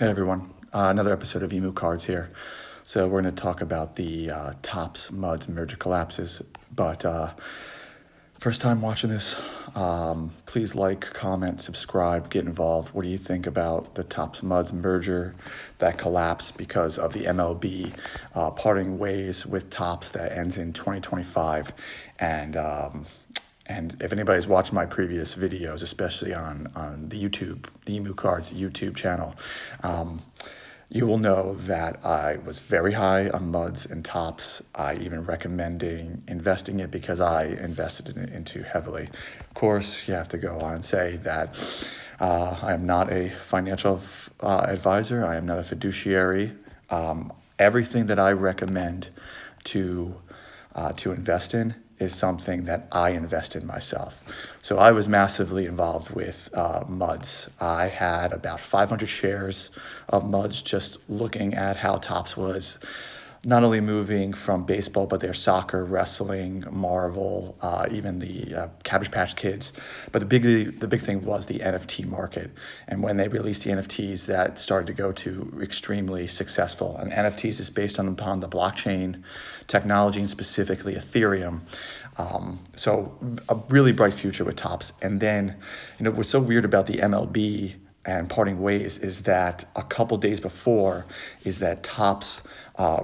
Hey everyone, another episode of EMU CARDS here. So we're going to talk about the Topps MUDS merger collapses. But first time watching this, please like, comment, subscribe, get involved. What do you think about the Topps MUDS merger that collapsed because of the MLB parting ways with Topps that ends in 2025? And if anybody's watched my previous videos, especially on the EMU Cards YouTube channel, you will know that I was very high on MUDS and Topps. I even recommending investing it because I invested in it into heavily. Of course, you have to go on and say that I am not a financial advisor. I am not a fiduciary. Everything that I recommend to invest in is something that I invest in myself. So I was massively involved with MUDS. I had about 500 shares of MUDS, just looking at how Topps was not only moving from baseball, but their soccer, wrestling, Marvel, even the Cabbage Patch Kids. But the big thing was the NFT market. And when they released the NFTs, that started to go to extremely successful. And NFTs is based upon the blockchain technology and specifically Ethereum. So a really bright future with Topps. And then, what's so weird about the MLB and parting ways is that a couple days before is that Topps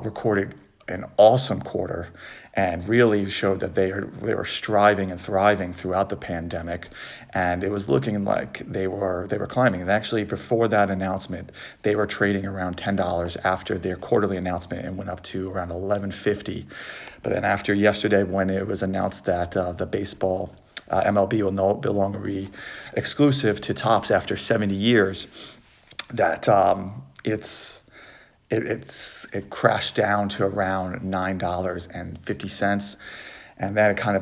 recorded an awesome quarter and really showed that they were striving and thriving throughout the pandemic, and it was looking like they were climbing. And actually, before that announcement, they were trading around $10 after their quarterly announcement and went up to around $11.50. But then after yesterday, when it was announced that the baseball MLB will no longer be exclusive to Topps after 70 years, that it crashed down to around $9.50, and then it kind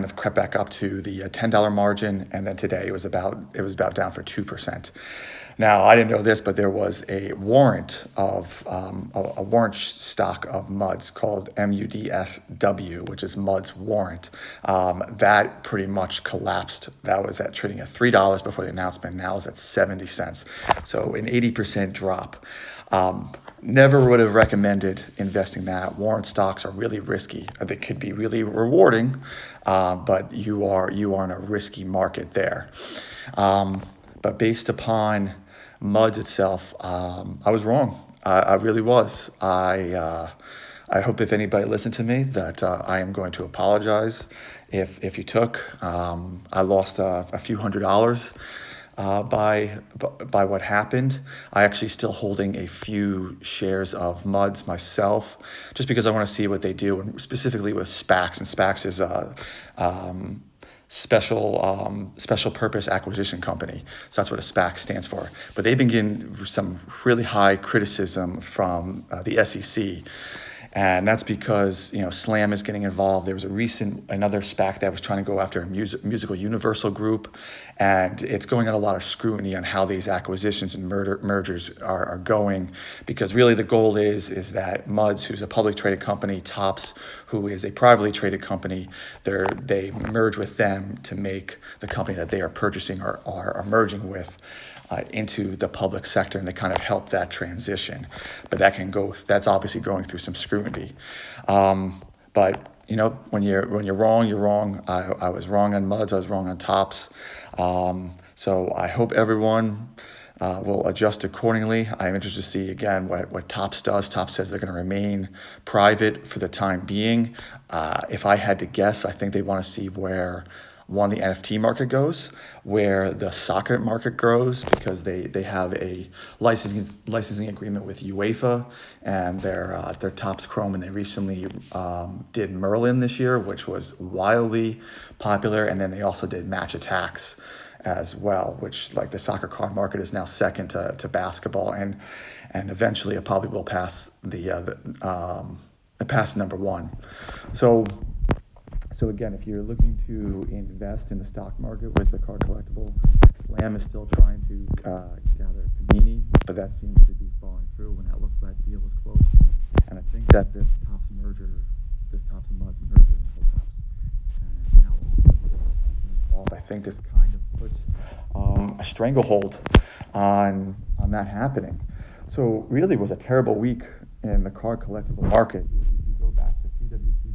of crept back up to the $10 margin, and then today it was about down for 2%. Now, I didn't know this, but there was a warrant of a warrant stock of MUDS called MUDSW, which is MUDS warrant. That pretty much collapsed. That was trading at $3 before the announcement. Now it's at 70 cents. So an 80% drop. Never would have recommended investing that. Warrant stocks are really risky. They could be really rewarding, but you are in a risky market there. But based upon MUDS itself, I was wrong. I really was. I hope if anybody listened to me that I am going to apologize if you took. I lost a few $100s by what happened. I actually still holding a few shares of MUDS myself, just because I want to see what they do, and specifically with SPACs. And SPACs is special purpose acquisition company. So that's what a SPAC stands for. But they've been getting some really high criticism from the SEC. And that's because, Slam is getting involved. There was another SPAC that was trying to go after a musical Universal group. And it's going on a lot of scrutiny on how these acquisitions and mergers are going. Because really the goal is that MUDS, who's a public traded company, Topps, who is a privately traded company, they merge with them to make the company that they are purchasing or are merging with into the public sector, and they kind of help that transition. But that's obviously going through some scrutiny. But when you're wrong, you're wrong. I was wrong on MUDS. I was wrong on Topps. So I hope everyone will adjust accordingly. I'm interested to see again what Topps does. Topps says they're going to remain private for the time being. If I had to guess, I think they want to see where the NFT market goes, where the soccer market grows, because they have a licensing agreement with UEFA and their Topps Chrome, and they recently did Merlin this year, which was wildly popular, and then they also did Match Attacks as well, which, like, the soccer card market is now second to basketball, and eventually it probably will pass pass number one. So again, if you're looking to invest in the stock market with a card collectible, Slam is still trying to gather Panini, but that seems to be falling through. When that looked like the deal was close, and I think that this Topps and MUDS merger collapse, and now involved, I think this kind of puts a stranglehold on that happening. So really, it was a terrible week in the card collectible market. If you go back to PWC